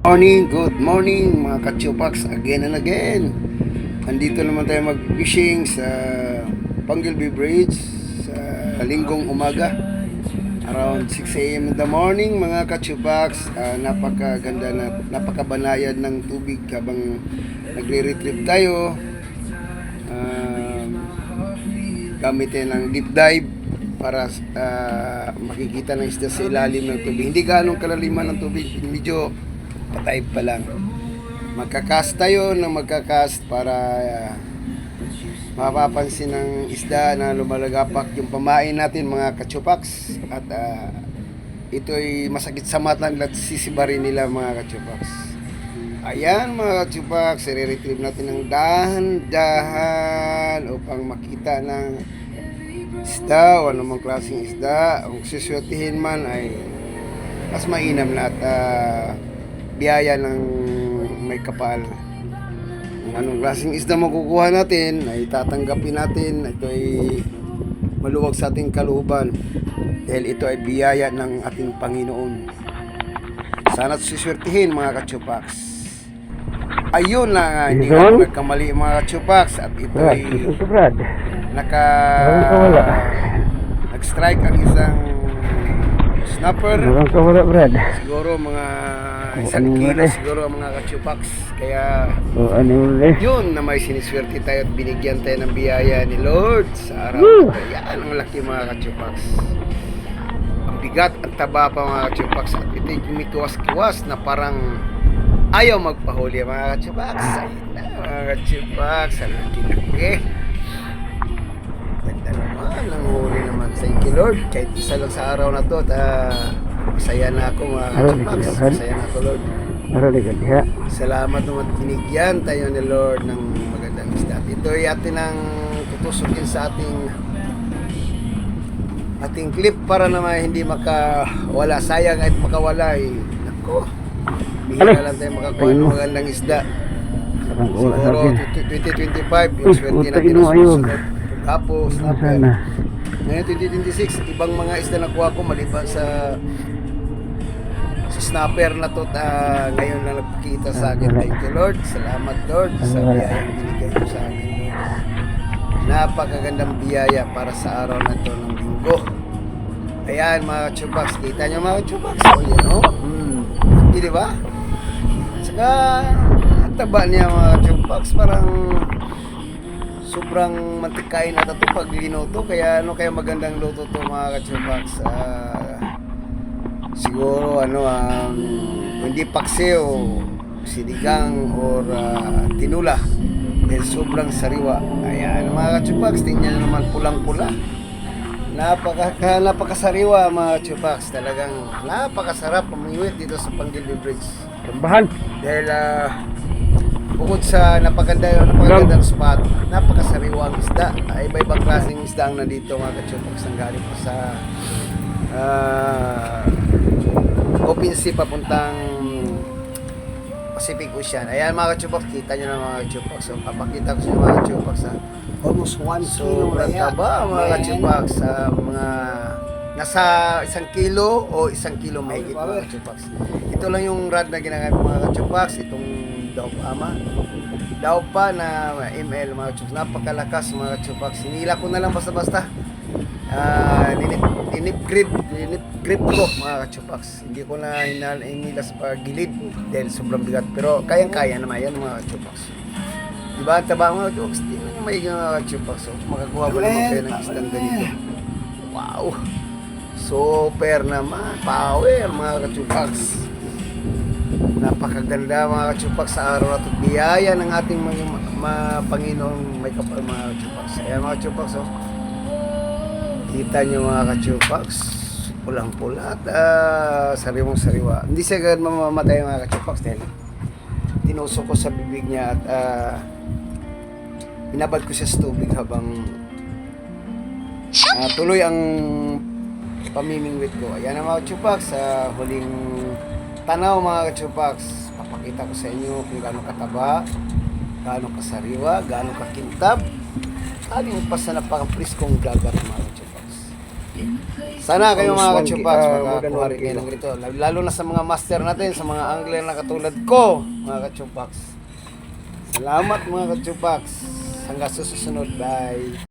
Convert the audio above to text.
Good morning mga kachupax, again and again. Andito naman tayo mag-fishing sa Panggilby Bridge sa linggong umaga around 6 a.m. in the morning mga kachupax. Napakaganda na, napakabanayad ng tubig habang nagre-retrieve tayo. Gamitin ng deep dive para makikita ng isda sa ilalim ng tubig. Hindi ganong kalaliman ng tubig, medyo patay pa lang. Magkakast tayo ng magkakast para mapapansin ng isda na lumalagapak yung pamain natin mga kachupax. At ito ay masakit sa mata at sisibarin nila mga kachupax. Ayan mga kachupax, i-retrieve natin ng dahan-dahan upang makita ng isda o anumang klaseng isda. Kung siswatihin man ay mas mainam na at biyaya ng may kapal. Kung anong klaseng isda makukuha natin ay tatanggapin natin. Ito ay maluwag sa ating kalooban dahil ito ay biyaya ng ating Panginoon. Sana't siswertihin mga kachupax. Ayun na, hindi ka nagkamali mga kachupax. At ito ay nag-strike ang isang snapper. Siguro mga isang kilo siguro ang mga kachupax. Kaya yun na may siniswerte tayo at binigyan tayo ng biyaya ni Lord sa araw na ito. Yan ang laki mga kachupax. Ang bigat at taba pa mga kachupax. At ito'y kumikuwas-kiwas na parang ayaw magpahuli mga kachupax. Ayun na mga kachupax. Ang laki-laki. Ganda naman. Ang huli naman. Thank you Lord. Kahit isa lang sa araw na to at masaya na ako mga kachupax. Masaya na ako Lord. Salamat naman binigyan tayo ni Lord ng magandang isda. Ito ay atin ang tutusukin sa ating clip para naman hindi makawala. Sayang at makawala eh. Nako. Bihira lang tayo makakuha ng magandang isda. Siguro 2025 yung swerte natin ang susunod. Tapos ngayon 2026 ibang mga isda nakuha ko maliban sa snapper na to. Ngayon lang nagpakita sa akin. Thank you Lord. Salamat Lord sa biyayang binigay mo sa akin Lord. Napakagandang biyaya para sa araw na to ng linggo. Ayan mga kachupax, kita nyo mga kachupax. O yun o, hindi diba? Saka ang taba niya mga kachupax, parang sobrang mantikain na ito pag linuto. Kaya ano kaya magandang luto to mga kachupax. Siguro hindi paksiw, sinigang or tinula dahil sobrang sariwa. Ayan mga kachupax, tingnan nyo naman pulang-pula. Napakasariwa mga kachupax. Talagang napakasarap pumiwit dito sa Panggilby Bridge. Tambahan. Dahil bukod sa napakagandang spot, napakasariwa ang isda. Iba-ibang klaseng isda ang nandito mga kachupax. Ang galing pa sa Open Sea papuntang Pacific Ocean. Ayan mga kachupax, kita nyo na mga kachupax. So papakita ko sa mga kachupax almost 1 kilo na taba mga kachupax. Mga nasa 1 kilo o 1 kilo mahigit mga kachupax. Ito lang yung rod na ginagamit mga kachupax. Itong daw pa na ML mga kachupax. Napakalakas mga kachupax. Hinila ko na lang basta-basta. Grip ko mga kachupax. Hindi ko na hinilas pa gilid dahil sobrang bigat, pero kayang-kaya naman yan mga kachupax. Diba ang taba mga kachupax? Tingnan nyo may mga kachupax. So, makakuha mo naman kayo ng isdang ganito. Wow, super naman, power mga kachupax. Napakaganda mga kachupax sa araw na ito. Biyaya ng ating mga Panginoong may kapal mga kachupax. Ayan mga kachupax, oh. Kita nyo mga kachupax, pulang-pula at sariwang-sariwa. Hindi siya agad mamamatay mga kachupax dahil tinusok ko sa bibig niya at inabad ko siya sa tubig habang tuloy ang pamimingwit ko. Ayan ang mga kachupax, sa huling tanaw mga kachupax. Papakita ko sa inyo kung gaano kataba, gaano kasariwa, gaano kakintab, aling pa sa napaka-priskong dagat mga kachupax. Sana kayo mga Almost kachupax, more than makakuha 1 rin kayo kilo. ng ganito. Lalo na sa mga master natin, sa mga angler na katulad ko, mga kachupax. Salamat mga kachupax. Hanggang sa susunod. Bye.